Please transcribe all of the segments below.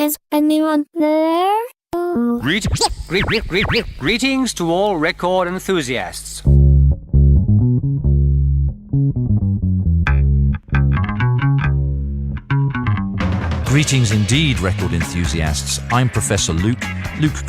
Is anyone there? Greetings to all record enthusiasts. Greetings indeed, record enthusiasts. I'm Professor Luke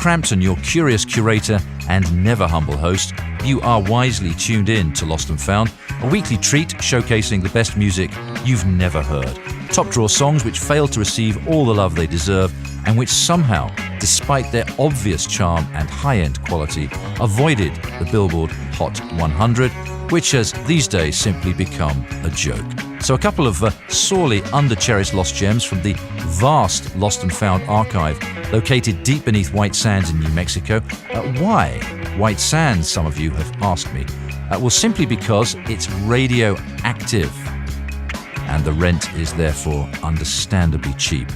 Crampton, your curious curator and never humble host. You are wisely tuned in to Lost and Found, a weekly treat showcasing the best music you've never heard. Top drawer songs which failed to receive all the love they deserve and which somehow, despite their obvious charm and high-end quality, avoided the Billboard Hot 100, which has these days simply become a joke. So a couple of sorely under-cherished lost gems from the vast Lost and Found archive located deep beneath White Sands in New Mexico. Why White Sands, some of you have asked me? Well, simply because it's radioactive and the rent is therefore understandably cheap.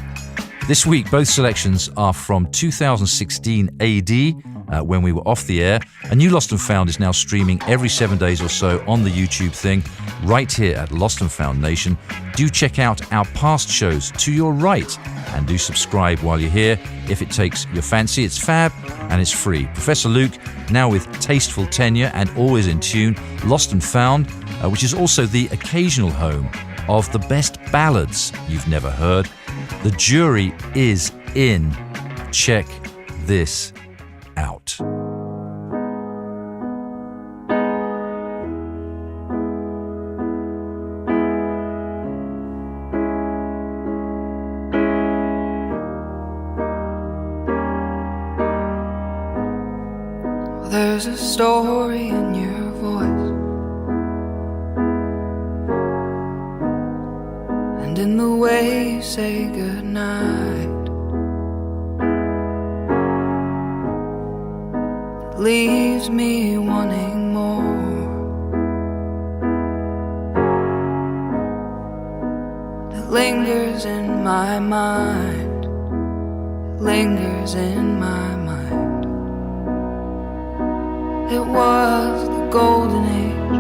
This week, both selections are from 2016 AD, when we were off the air. A new Lost and Found is now streaming every 7 days or so on the YouTube thing, right here at Lost and Found Nation. Do check out our past shows to your right, and do subscribe while you're here if it takes your fancy. It's fab and it's free. Professor Luke, now with tasteful tenure and always in tune, Lost and Found, which is also the occasional home of the best ballads you've never heard. The jury is in. Check this out. There's a story in your voice, and in the way you say goodnight, that leaves me wanting more, that lingers in my mind, that lingers in my mind. It was the golden age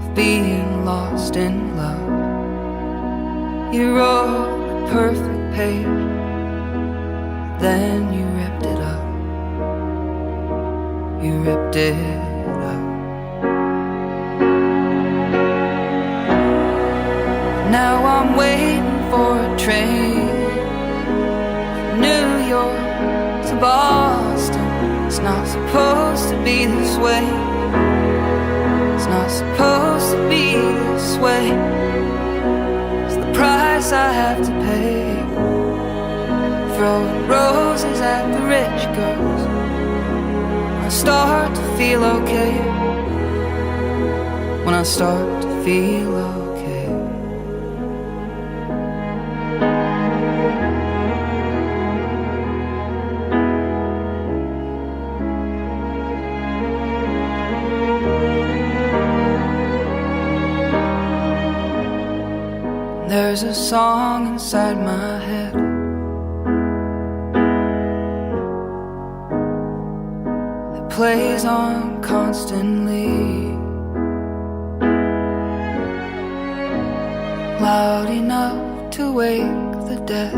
of being lost in love. You wrote the perfect page, then you ripped it up. You ripped it up. Now I'm waiting for a train from New York to Boston. It's not supposed to be this way. It's not supposed to be this way. It's the price I have to pay. Throwing roses at the rich girls. When I start to feel okay. When I start to feel okay. There's a song inside my head that plays on constantly, loud enough to wake the dead.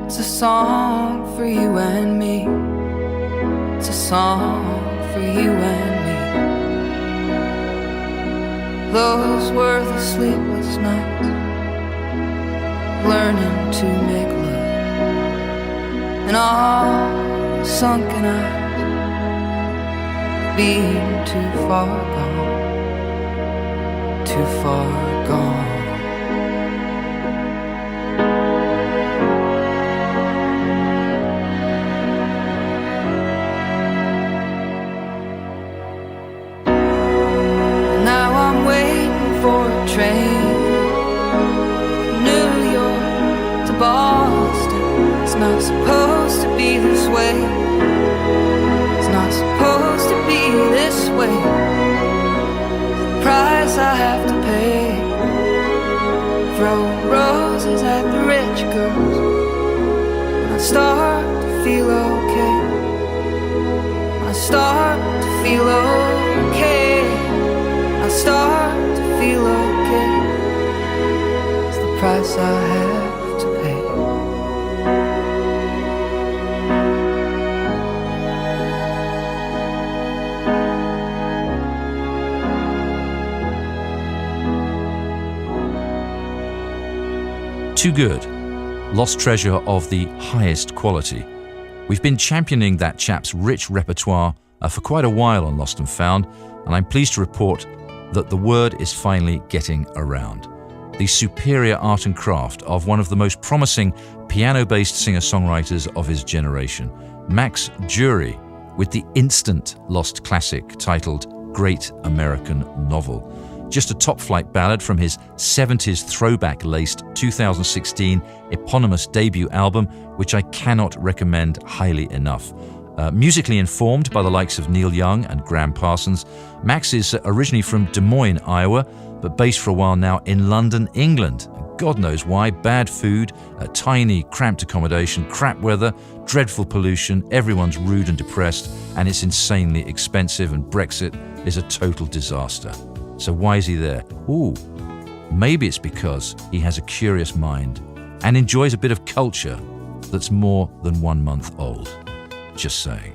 It's a song for you and me. It's a song for you and me. Those were the sleepless nights, learning to make love, and all the sunken eyes, being too far gone, too far gone. Train New York to Boston. It's not supposed to be this way. It's not supposed to be this way. The price I have to pay. Throw roses at the rich girls. When I start to feel okay. When I start to feel okay. I start to feel okay. price I have to pay. Too Good, lost treasure of the highest quality. We've been championing that chap's rich repertoire for quite a while on Lost and Found, and I'm pleased to report that the word is finally getting around. The superior art and craft of one of the most promising piano-based singer-songwriters of his generation, Max Jury, with the instant lost classic titled Great American Novel. Just a top-flight ballad from his 70s throwback-laced 2016 eponymous debut album, which I cannot recommend highly enough. Musically informed by the likes of Neil Young and Graham Parsons, Max is originally from Des Moines, Iowa, but based for a while now in London, England. God knows why. Bad food, a tiny, cramped accommodation, crap weather, dreadful pollution, everyone's rude and depressed, and it's insanely expensive, and Brexit is a total disaster. So why is he there? Ooh, maybe it's because he has a curious mind and enjoys a bit of culture that's more than 1 month old. Just saying.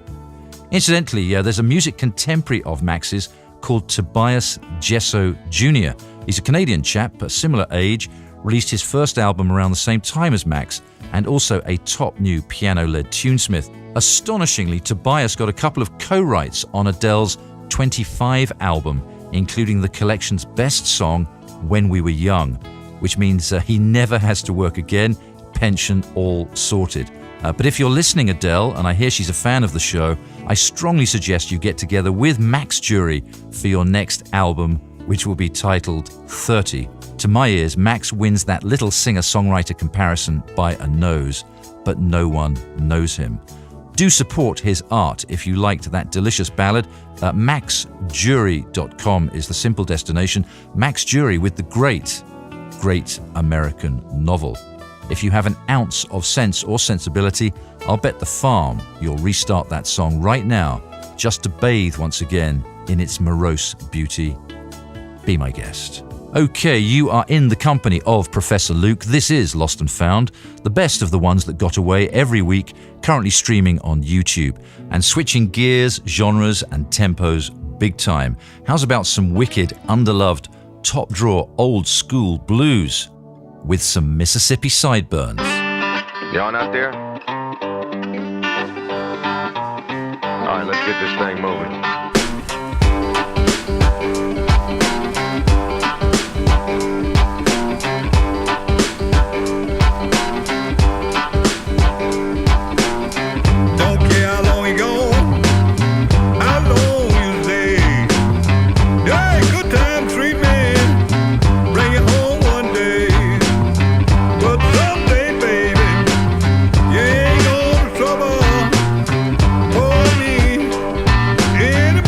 Incidentally, there's a music contemporary of Max's called Tobias Gesso Jr. He's a Canadian chap, a similar age, released his first album around the same time as Max, and also a top new piano-led tunesmith. Astonishingly, Tobias got a couple of co-writes on Adele's 25 album, including the collection's best song, When We Were Young, which means he never has to work again, pension all sorted. But if you're listening, Adele, and I hear she's a fan of the show, I strongly suggest you get together with Max Jury for your next album, which will be titled 30. To my ears, Max wins that little singer-songwriter comparison by a nose, but no one knows him. Do support his art if you liked that delicious ballad. MaxJury.com is the simple destination. Max Jury with the great American Novel. If you have an ounce of sense or sensibility, I'll bet the farm you'll restart that song right now just to bathe once again in its morose beauty. Be my guest. Okay, you are in the company of Professor Luke. This is Lost and Found, the best of the ones that got away every week, currently streaming on YouTube, and switching gears, genres, and tempos big time. How's about some wicked, underloved, top-drawer, old-school blues with some Mississippi sideburns? Y'all out there? All right, let's get this thing moving. In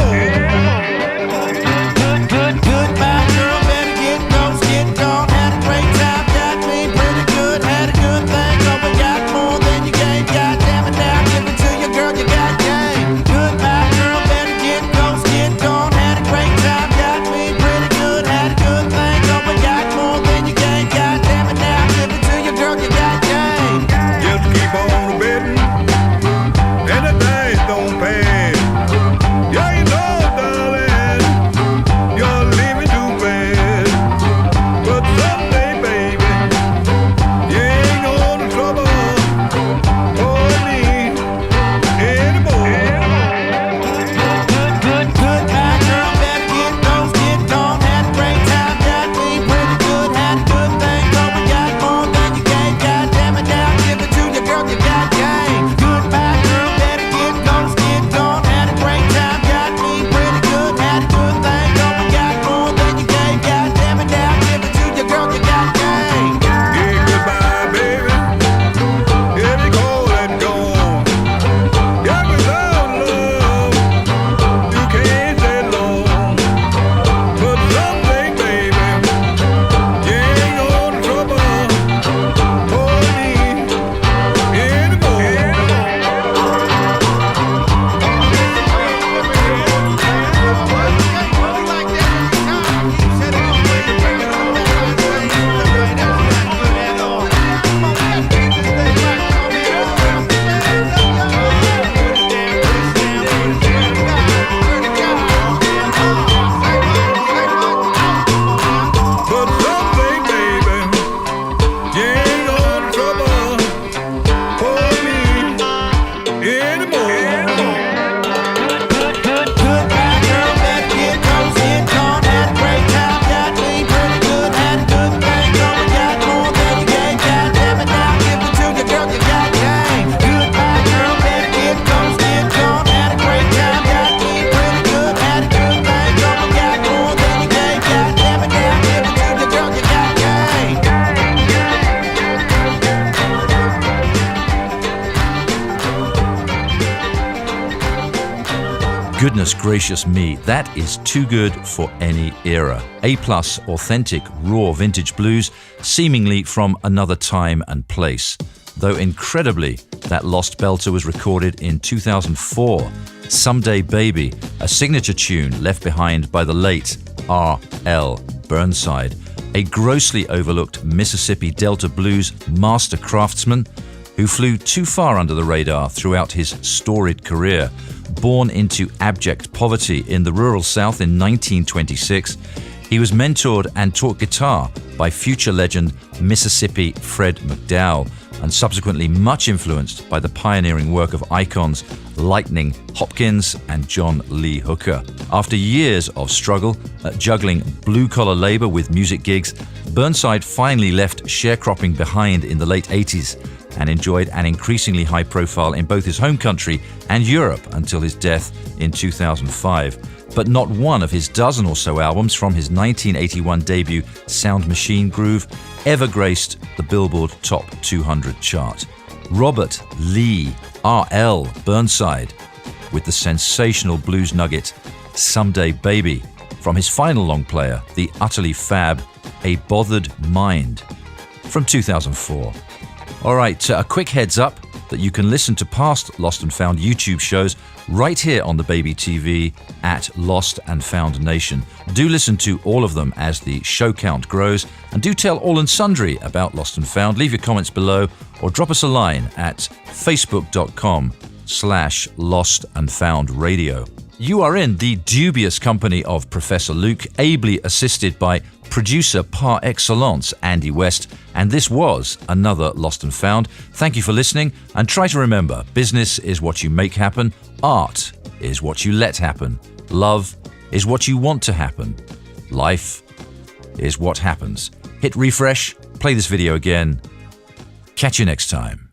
Goodness gracious me, that is too good for any era. A+ authentic, raw vintage blues, seemingly from another time and place. Though incredibly, that lost belter was recorded in 2004. Someday Baby, a signature tune left behind by the late R.L. Burnside, a grossly overlooked Mississippi Delta blues master craftsman who flew too far under the radar throughout his storied career. Born into abject poverty in the rural South in 1926, he was mentored and taught guitar by future legend Mississippi Fred McDowell, and subsequently much influenced by the pioneering work of icons Lightning Hopkins and John Lee Hooker. After years of struggle at juggling blue-collar labor with music gigs, Burnside finally left sharecropping behind in the late 80s and enjoyed an increasingly high profile in both his home country and Europe until his death in 2005. But not one of his dozen or so albums from his 1981 debut Sound Machine Groove ever graced the Billboard Top 200 chart. Robert Lee R.L. Burnside with the sensational blues nugget Someday Baby from his final long player, the utterly fab A Bothered Mind from 2004. All right, a quick heads up that you can listen to past Lost and Found YouTube shows right here on the Baby TV at Lost and Found Nation. Do listen to all of them as the show count grows, and do tell all and sundry about Lost and Found. Leave your comments below or drop us a line at facebook.com/Lost and Found Radio. You are in the dubious company of Professor Luke, ably assisted by producer par excellence Andy West, and this was another Lost and Found. Thank you for listening, and try to remember, business is what you make happen, art is what you let happen, love is what you want to happen, life is what happens. Hit refresh, play this video again. Catch you next time.